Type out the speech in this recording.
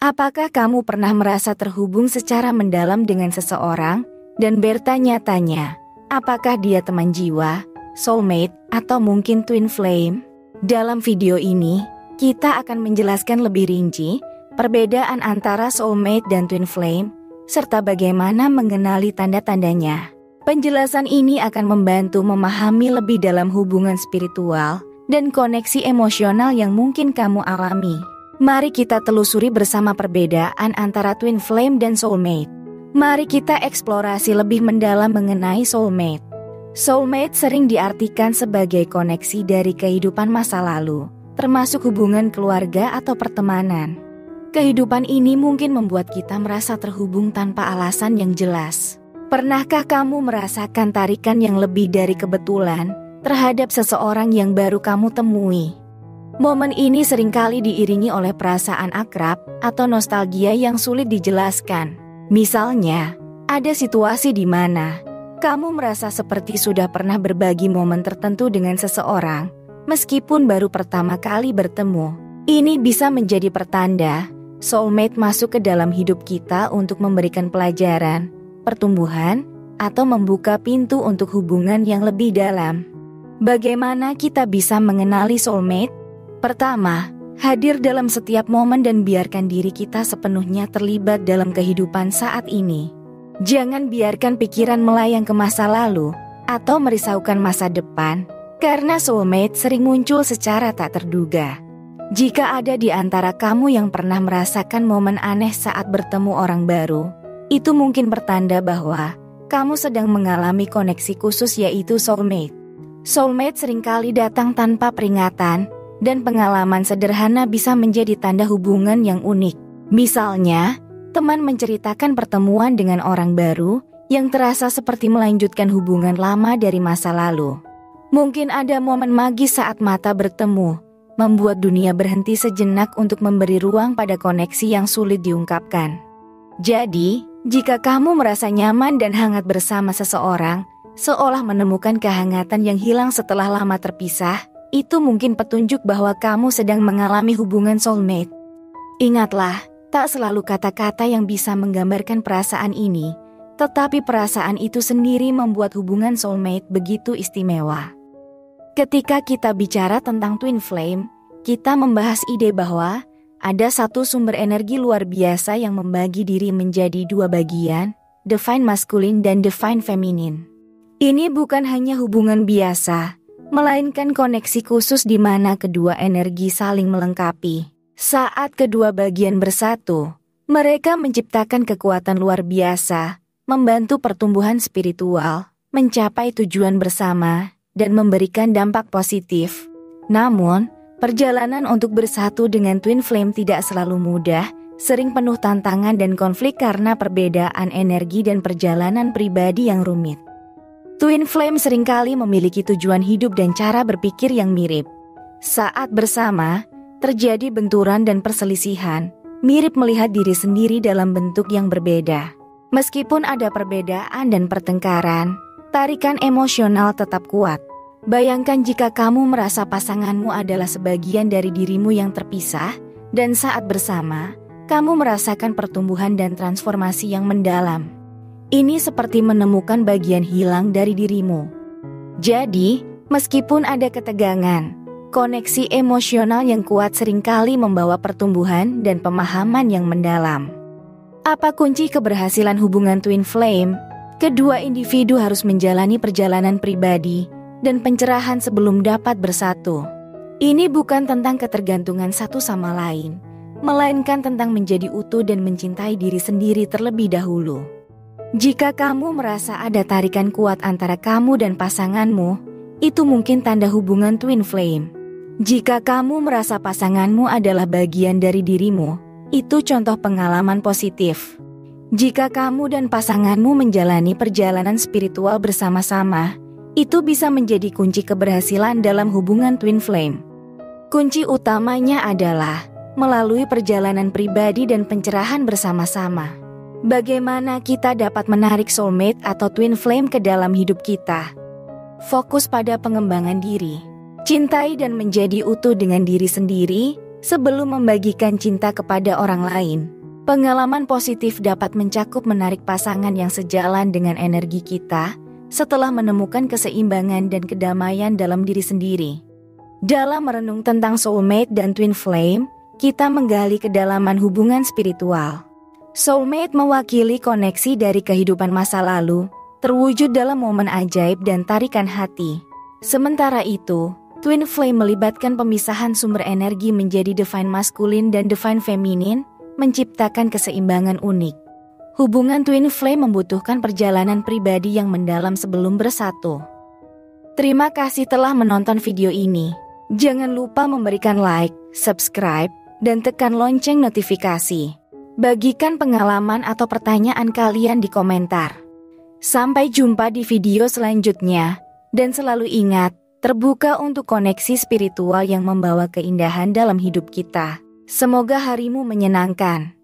Apakah kamu pernah merasa terhubung secara mendalam dengan seseorang dan bertanya-tanya, apakah dia teman jiwa, soulmate, atau mungkin twin flame? Dalam video ini, kita akan menjelaskan lebih rinci perbedaan antara soulmate dan twin flame, serta bagaimana mengenali tanda-tandanya. Penjelasan ini akan membantu memahami lebih dalam hubungan spiritual dan koneksi emosional yang mungkin kamu alami. Mari kita telusuri bersama perbedaan antara twin flame dan soulmate. Mari kita eksplorasi lebih mendalam mengenai soulmate. Soulmate sering diartikan sebagai koneksi dari kehidupan masa lalu, termasuk hubungan keluarga atau pertemanan. Kehidupan ini mungkin membuat kita merasa terhubung tanpa alasan yang jelas. Pernahkah kamu merasakan tarikan yang lebih dari kebetulan terhadap seseorang yang baru kamu temui? Momen ini seringkali diiringi oleh perasaan akrab atau nostalgia yang sulit dijelaskan. Misalnya, ada situasi di mana kamu merasa seperti sudah pernah berbagi momen tertentu dengan seseorang, meskipun baru pertama kali bertemu. Ini bisa menjadi pertanda soulmate masuk ke dalam hidup kita untuk memberikan pelajaran, pertumbuhan, atau membuka pintu untuk hubungan yang lebih dalam. Bagaimana kita bisa mengenali soulmate? Pertama, hadir dalam setiap momen dan biarkan diri kita sepenuhnya terlibat dalam kehidupan saat ini. Jangan biarkan pikiran melayang ke masa lalu atau merisaukan masa depan, karena soulmate sering muncul secara tak terduga. Jika ada di antara kamu yang pernah merasakan momen aneh saat bertemu orang baru, itu mungkin pertanda bahwa kamu sedang mengalami koneksi khusus, yaitu soulmate. Soulmate seringkali datang tanpa peringatan, dan pengalaman sederhana bisa menjadi tanda hubungan yang unik. Misalnya, teman menceritakan pertemuan dengan orang baru yang terasa seperti melanjutkan hubungan lama dari masa lalu. Mungkin ada momen magis saat mata bertemu, membuat dunia berhenti sejenak untuk memberi ruang pada koneksi yang sulit diungkapkan. Jadi, jika kamu merasa nyaman dan hangat bersama seseorang, seolah menemukan kehangatan yang hilang setelah lama terpisah, itu mungkin petunjuk bahwa kamu sedang mengalami hubungan soulmate. Ingatlah, tak selalu kata-kata yang bisa menggambarkan perasaan ini, tetapi perasaan itu sendiri membuat hubungan soulmate begitu istimewa. Ketika kita bicara tentang twin flame, kita membahas ide bahwa ada satu sumber energi luar biasa yang membagi diri menjadi dua bagian, divine masculine dan divine feminine. Ini bukan hanya hubungan biasa, melainkan koneksi khusus di mana kedua energi saling melengkapi. Saat kedua bagian bersatu, mereka menciptakan kekuatan luar biasa, membantu pertumbuhan spiritual, mencapai tujuan bersama, dan memberikan dampak positif. Namun, perjalanan untuk bersatu dengan twin flame tidak selalu mudah, sering penuh tantangan dan konflik karena perbedaan energi dan perjalanan pribadi yang rumit. Twin flame seringkali memiliki tujuan hidup dan cara berpikir yang mirip. Saat bersama, terjadi benturan dan perselisihan, mirip melihat diri sendiri dalam bentuk yang berbeda. Meskipun ada perbedaan dan pertengkaran, tarikan emosional tetap kuat. Bayangkan jika kamu merasa pasanganmu adalah sebagian dari dirimu yang terpisah, dan saat bersama, kamu merasakan pertumbuhan dan transformasi yang mendalam. Ini seperti menemukan bagian hilang dari dirimu. Jadi, meskipun ada ketegangan, koneksi emosional yang kuat seringkali membawa pertumbuhan dan pemahaman yang mendalam. Apa kunci keberhasilan hubungan twin flame? Kedua individu harus menjalani perjalanan pribadi dan pencerahan sebelum dapat bersatu. Ini bukan tentang ketergantungan satu sama lain, melainkan tentang menjadi utuh dan mencintai diri sendiri terlebih dahulu. Jika kamu merasa ada tarikan kuat antara kamu dan pasanganmu, itu mungkin tanda hubungan twin flame. Jika kamu merasa pasanganmu adalah bagian dari dirimu, itu contoh pengalaman positif. Jika kamu dan pasanganmu menjalani perjalanan spiritual bersama-sama, itu bisa menjadi kunci keberhasilan dalam hubungan twin flame. Kunci utamanya adalah melalui perjalanan pribadi dan pencerahan bersama-sama. Bagaimana kita dapat menarik soulmate atau twin flame ke dalam hidup kita? Fokus pada pengembangan diri. Cintai dan menjadi utuh dengan diri sendiri, sebelum membagikan cinta kepada orang lain. Pengalaman positif dapat mencakup menarik pasangan yang sejalan dengan energi kita setelah menemukan keseimbangan dan kedamaian dalam diri sendiri. Dalam merenung tentang soulmate dan twin flame, kita menggali kedalaman hubungan spiritual. Soulmate mewakili koneksi dari kehidupan masa lalu, terwujud dalam momen ajaib dan tarikan hati. Sementara itu, twin flame melibatkan pemisahan sumber energi menjadi divine maskulin dan divine feminin, menciptakan keseimbangan unik. Hubungan twin flame membutuhkan perjalanan pribadi yang mendalam sebelum bersatu. Terima kasih telah menonton video ini. Jangan lupa memberikan like, subscribe, dan tekan lonceng notifikasi. Bagikan pengalaman atau pertanyaan kalian di komentar. Sampai jumpa di video selanjutnya, dan selalu ingat, terbuka untuk koneksi spiritual yang membawa keindahan dalam hidup kita. Semoga harimu menyenangkan.